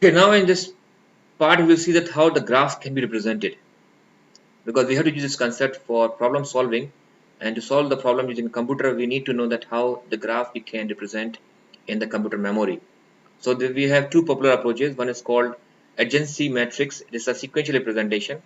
Okay, now in this part we will see that how the graph can be represented, because we have to use this concept for problem solving, and to solve the problem using a computer we need to know that how the graph we can represent in the computer memory. So we have two popular approaches. One is called adjacency matrix. This is a sequential representation,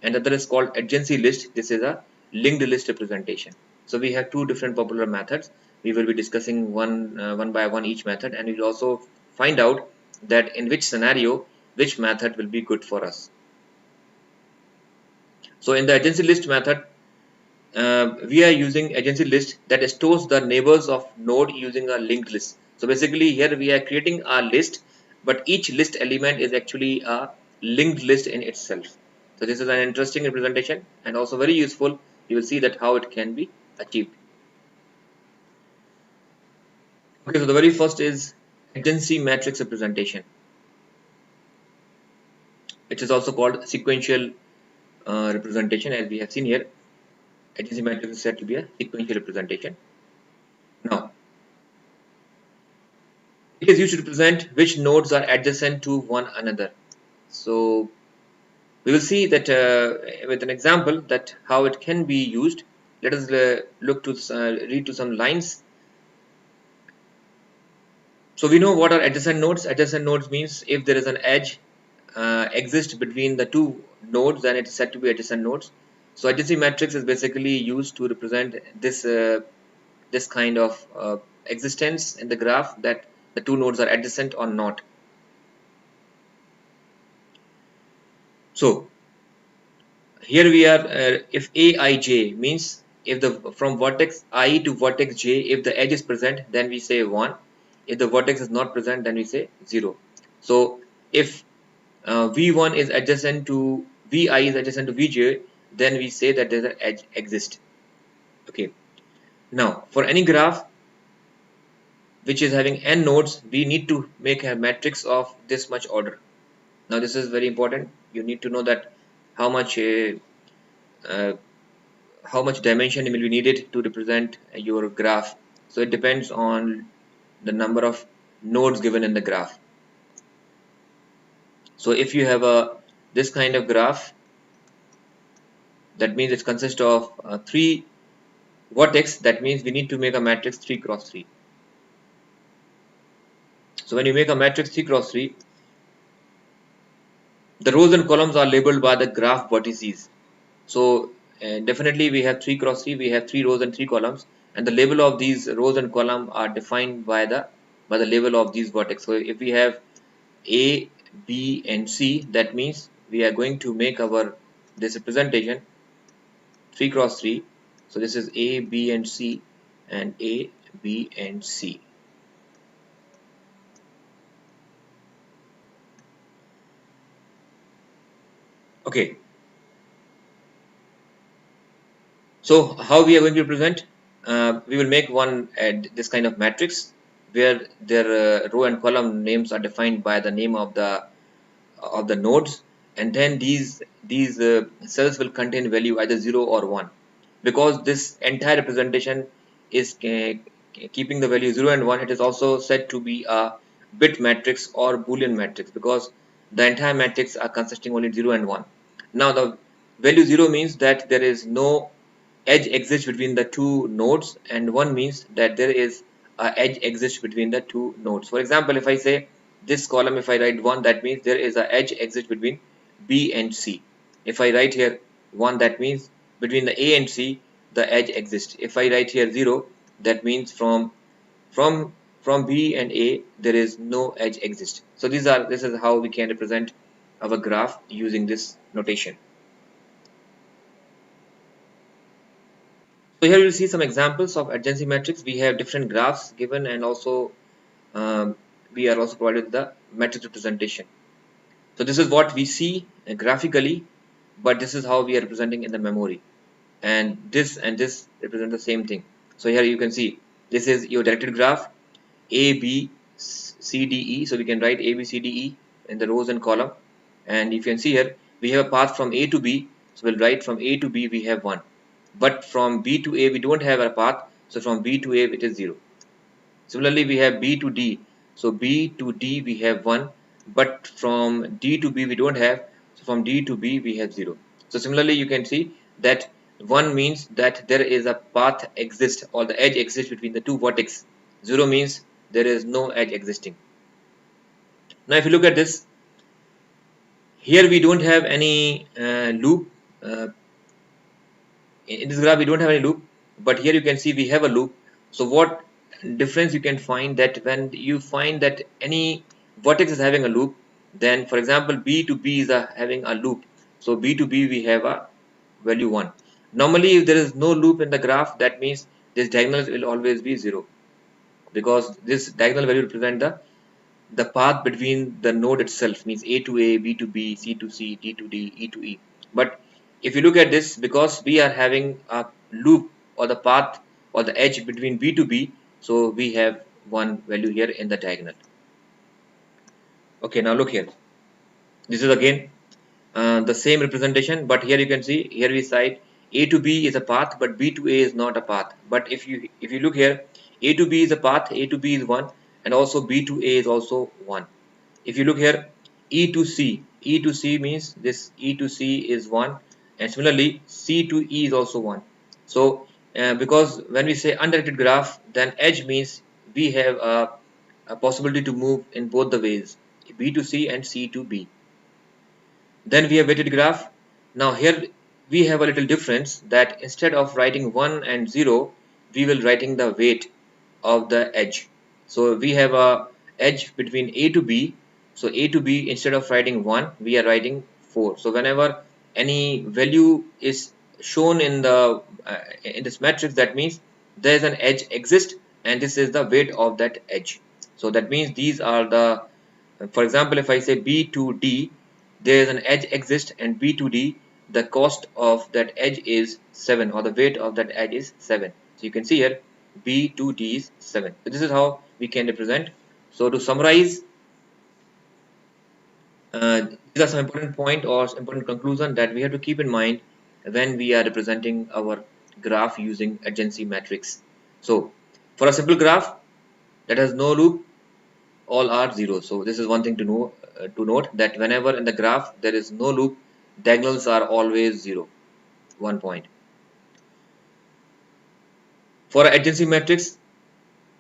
and the other is called adjacency list. This is a linked list representation. So we have two different popular methods. We will be discussing one by one each method, and we will also find out that in which scenario which method will be good for us. So in the adjacency list method, we are using adjacency list that stores the neighbors of node using a linked list. So basically here we are creating a list, but each list element is actually a linked list in itself. So this is an interesting representation and also very useful. You will see that how it can be achieved. Okay, so the very first is adjacency matrix representation. It is also called sequential representation, as we have seen here. Adjacency matrix is said to be a sequential representation. Now, it is used to represent which nodes are adjacent to one another. So we will see that with an example that how it can be used. Let us look to read to some lines. So we know what are adjacent nodes. Adjacent nodes means if there is an edge exists between the two nodes, then it is said to be adjacent nodes. So adjacency matrix is basically used to represent this kind of existence in the graph, that the two nodes are adjacent or not. So here we are, if aij means if the from vertex I to vertex j, if the edge is present, then we say 1. If the vertex is not present, then we say 0. So if v1 is adjacent to vi is adjacent to vj, then we say that there's an edge exists. Okay, now for any graph which is having n nodes, we need to make a matrix of this much order. Now this is very important. You need to know that how much uh, how much dimension will be needed to represent your graph. So it depends on the number of nodes given in the graph. So if you have a this kind of graph, that means it consists of 3 vertex. That means we need to make a matrix 3 cross 3. So when you make a matrix 3 cross 3, the rows and columns are labeled by the graph vertices. So definitely we have 3 cross 3, we have 3 rows and 3 columns, and the label of these rows and column are defined by the label of these vertex. So if we have A, B and C, that means we are going to make our this representation 3 cross 3. So this is A, B and C, and A, B and C. Okay, so how we are going to represent? We will make one this kind of matrix where their row and column names are defined by the name of the nodes, and then these cells will contain value either 0 or 1. Because this entire representation is keeping the value 0 and 1, it is also said to be a bit matrix or boolean matrix, because the entire matrix are consisting only 0 and 1. Now the value 0 means that there is no edge exists between the two nodes, and 1 means that there is a edge exists between the two nodes. For example, if I say this column, if I write 1, that means there is a edge exists between B and C. If I write here 1, that means between the A and C the edge exists. If I write here 0, that means from from B and A there is no edge exists. So this is how we can represent our graph using this notation. So here you will see some examples of adjacency matrix. We have different graphs given, and also um, we are also provided the matrix representation. So this is what we see graphically, but this is how we are representing in the memory. And this represent the same thing. So here you can see this is your directed graph A, B, C, D, E. So we can write A, B, C, D, E in the rows and column. And you can see here we have a path from A to B. So we'll write from A to B we have 1. But from B to A we don't have a path. So from B to A it is 0. Similarly we have B to D. So B to D we have 1. but from D to B we don't have. So from D to B we have 0. So similarly you can see that 1 means that there is a path exists or the edge exists between the two vertex. 0 means there is no edge existing. Now if you look at this, here we don't have any loop. In this graph we don't have any loop, but here you can see we have a loop. So what difference you can find that when you find that any vertex is having a loop, then for example B to B is having a loop, so B to B we have a value 1. Normally if there is no loop in the graph, that means this diagonal will always be 0, because this diagonal value represent the path between the node itself, means A to A, B to B, C to C, D to D, E to E. But if you look at this, because we are having a loop or the path or the edge between B to B, so we have one value here in the diagonal. Okay, now look here. This is again the same representation, but here you can see, here we cite A to B is a path, but B to A is not a path. But if you look here, A to B is a path, A to B is 1, and also B to A is also 1. If you look here, E to C, E to C means this E to C is 1, and similarly C to E is also 1. So because when we say undirected graph, then edge means we have a possibility to move in both the ways, B to C and C to B. Then we have weighted graph. Now here we have a little difference, that instead of writing 1 and 0, we will writing the weight of the edge. So we have a edge between A to B. So A to B, instead of writing 1, we are writing 4. So whenever any value is shown in this matrix, that means there is an edge exist, and this is the weight of that edge. So that means these are the, for example, if I say B to D, there is an edge exist, and B to D, the cost of that edge is 7, or the weight of that edge is 7. So you can see here B to D is 7. So this is how we can represent. So to summarize, these are some important point or important conclusion that we have to keep in mind when we are representing our graph using adjacency matrix. So for a simple graph that has no loop, all are 0. So this is one thing to know, to note, that whenever in the graph there is no loop, diagonals are always 0, 1 point. For an adjacency matrix,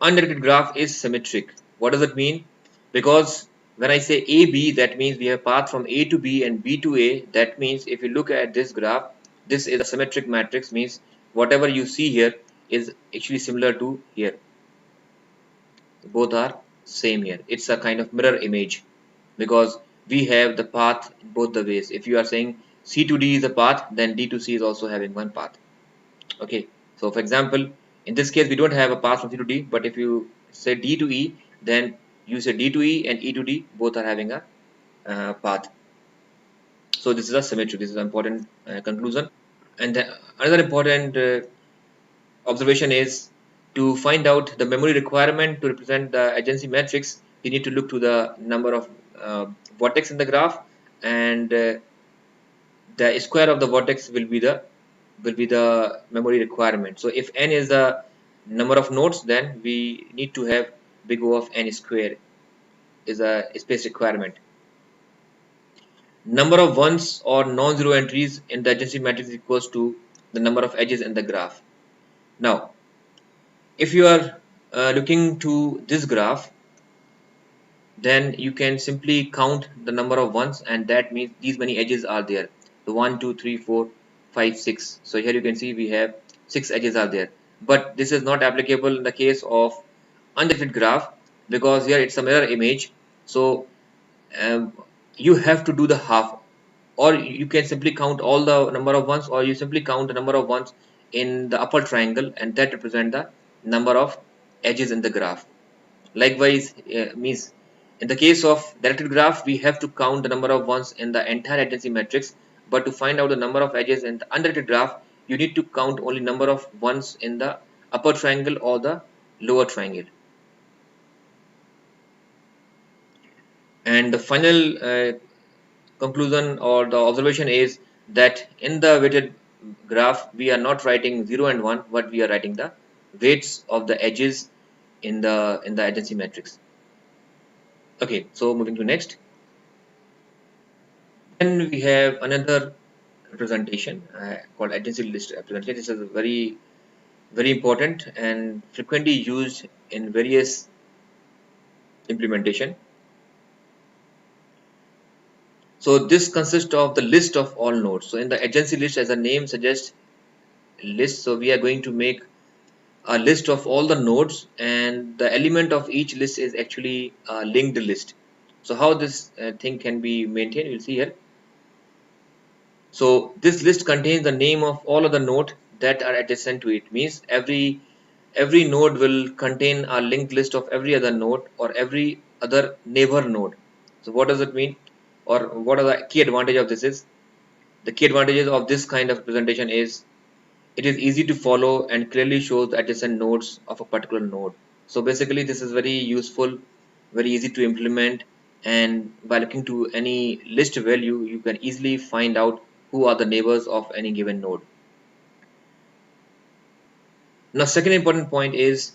undirected graph is symmetric. What does it mean? Because when I say AB, that means we have path from A to B and B to A. That means if you look at this graph, this is a symmetric matrix, means whatever you see here is actually similar to here. Both are same here. It's a kind of mirror image, because we have the path both the ways. If you are saying C to D is a path, then D to C is also having one path. Okay, so for example, in this case we don't have a path from C to D, but if you say D to E, then you say D to E and E to D, both are having a path. So this is a symmetry. This is an important conclusion. And another important observation is, to find out the memory requirement to represent the adjacency matrix, you need to look to the number of vertex in the graph, and the square of the vertex will be the memory requirement. So if n is the number of nodes, then we need to have big O of n square is a space requirement. Number of ones or non-zero entries in the adjacency matrix is equals to the number of edges in the graph. Now if you are looking to this graph, then you can simply count the number of ones, and that means these many edges are there. The 1 2 3 4 5 6. So here you can see we have 6 edges are there, but this is not applicable in the case of undirected graph, because here it's a mirror image. So you have to do the half, or you can simply count all the number of ones, or you simply count the number of ones in the upper triangle, and that represent the number of edges in the graph. Likewise, means in the case of directed graph, we have to count the number of ones in the entire adjacency matrix, but to find out the number of edges in the undirected graph, you need to count only number of ones in the upper triangle or the lower triangle. And the final conclusion or the observation is that in the weighted graph we are not writing 0 and 1, but we are writing the weights of the edges in the adjacency matrix. Okay, so moving to next. Then we have another representation called adjacency list representation. This is very important and frequently used in various implementation. So this consists of the list of all nodes. So in the adjacency list, as the name suggests, list. So we are going to make a list of all the nodes, and the element of each list is actually a linked list. So how this thing can be maintained, we'll see here. So this list contains the name of all of the nodes that are adjacent to it. Means every node will contain a linked list of every other node or every other neighbor node. So what does it mean, or what are the key advantage of this is? The key advantages of this kind of representation is it is easy to follow and clearly shows the adjacent nodes of a particular node. So basically this is very useful, very easy to implement, and by looking to any list value you can easily find out who are the neighbors of any given node. Now second important point is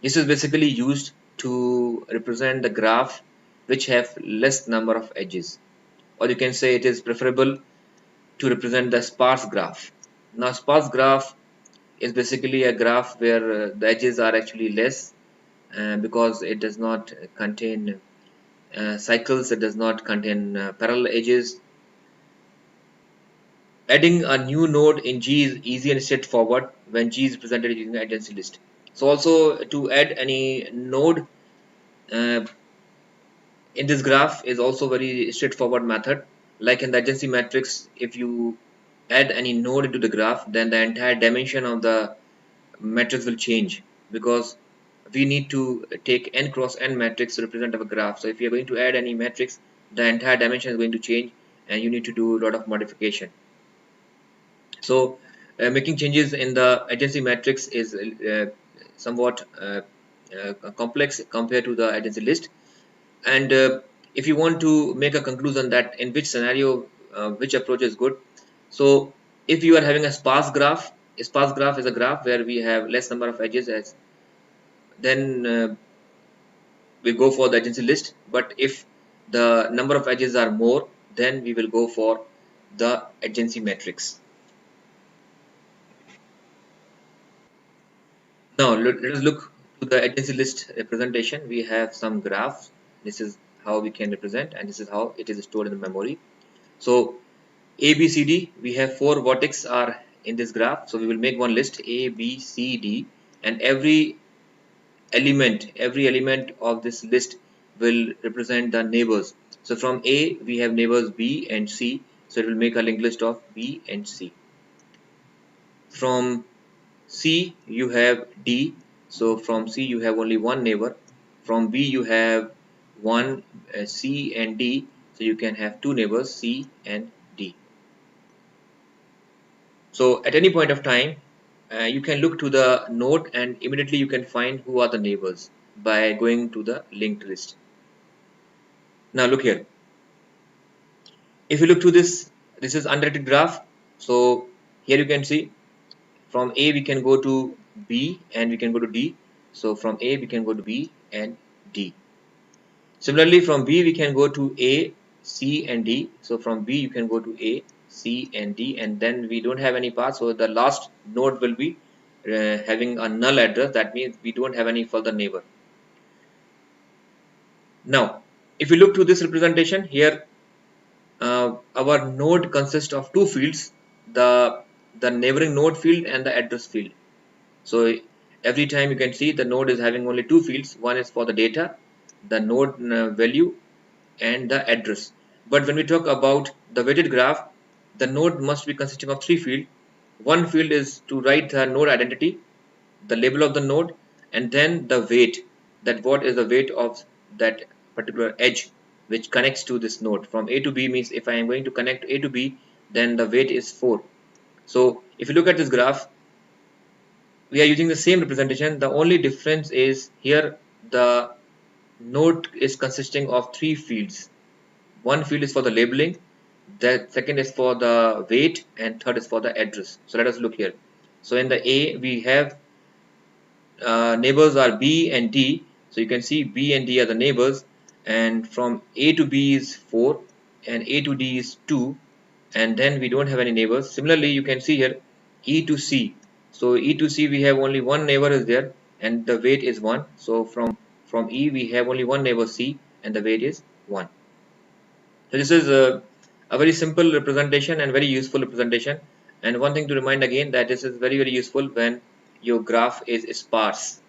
this is basically used to represent the graph which have less number of edges, or you can say it is preferable to represent the sparse graph. Now sparse graph is basically a graph where the edges are actually less because it does not contain cycles, it does not contain parallel edges. Adding a new node in G is easy and straightforward when G is presented using an adjacency list. So also to add any node uh, in this graph is also very straightforward method. Like in the adjacency matrix, if you add any node into the graph, then the entire dimension of the matrix will change, because we need to take n cross n matrix to represent our graph. So if you are going to add any matrix, the entire dimension is going to change and you need to do a lot of modification. So making changes in the adjacency matrix is somewhat complex compared to the adjacency list. And if you want to make a conclusion that in which scenario which approach is good, so if you are having a sparse graph is a graph where we have less number of edges, as then we go for the adjacency list. But if the number of edges are more, then we will go for the adjacency matrix. Now let us look to the adjacency list representation. We have some graphs. This is how we can represent, and this is how it is stored in the memory. So A, B, C, D, we have 4 vertices are in this graph. So we will make one list A, B, C, D, and every element of this list will represent the neighbors. So from A we have neighbors B and C, so it will make a linked list of B and C. From C you have D, so from C you have only one neighbor. From B you have one C and D, so you can have two neighbors C and D. So at any point of time you can look to the node and immediately you can find who are the neighbors by going to the linked list. Now look here, if you look to this is undirected graph. So here you can see from A we can go to B and we can go to D. So from A we can go to B and D. Similarly from B we can go to A, C and D. So from B you can go to A, C and D, and then we don't have any path, so the last node will be having a null address. That means we don't have any further neighbor. Now if you look to this representation here, our node consists of two fields, the neighboring node field and the address field. So every time you can see the node is having only two fields. One is for the data, the node value, and the address. But when we talk about the weighted graph, the node must be consisting of three fields. One field is to write the node identity, the label of the node, and then the weight, that what is the weight of that particular edge which connects to this node. From A to B means if I am going to connect A to B, then the weight is 4. So if you look at this graph, we are using the same representation. The only difference is here the node is consisting of three fields. One field is for the labeling, the second is for the weight, and third is for the address. So let us look here. So in the A we have neighbors are B and D. So you can see B and D are the neighbors, and from A to B is 4, and A to D is 2, and then we don't have any neighbors. Similarly, you can see here E to C. So E to C we have only one neighbor is there, and the weight is 1. So from E we have only one neighbor C, and the weight is 1. So this is a very simple representation and very useful representation. And one thing to remind again, that this is very useful when your graph is sparse.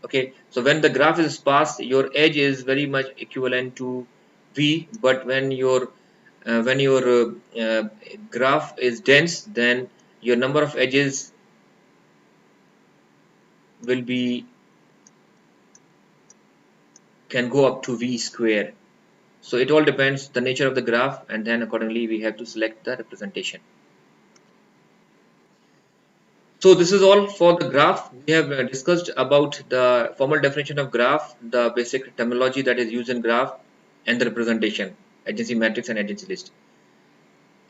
Okay, so when the graph is sparse, your edge is very much equivalent to V, but when your graph is dense, then your number of edges will be can go up to V square. So it all depends the nature of the graph, and then accordingly we have to select the representation. So this is all for the graph. We have discussed about the formal definition of graph, the basic terminology that is used in graph, and the representation, adjacency matrix and adjacency list.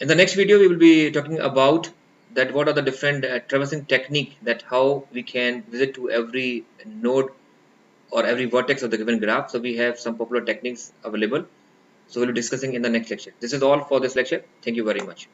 In the next video, we will be talking about that what are the different traversing technique, that how we can visit to every node or every vertex of the given graph. So we have some popular techniques available. So we'll be discussing in the next lecture. This is all for this lecture. Thank you very much.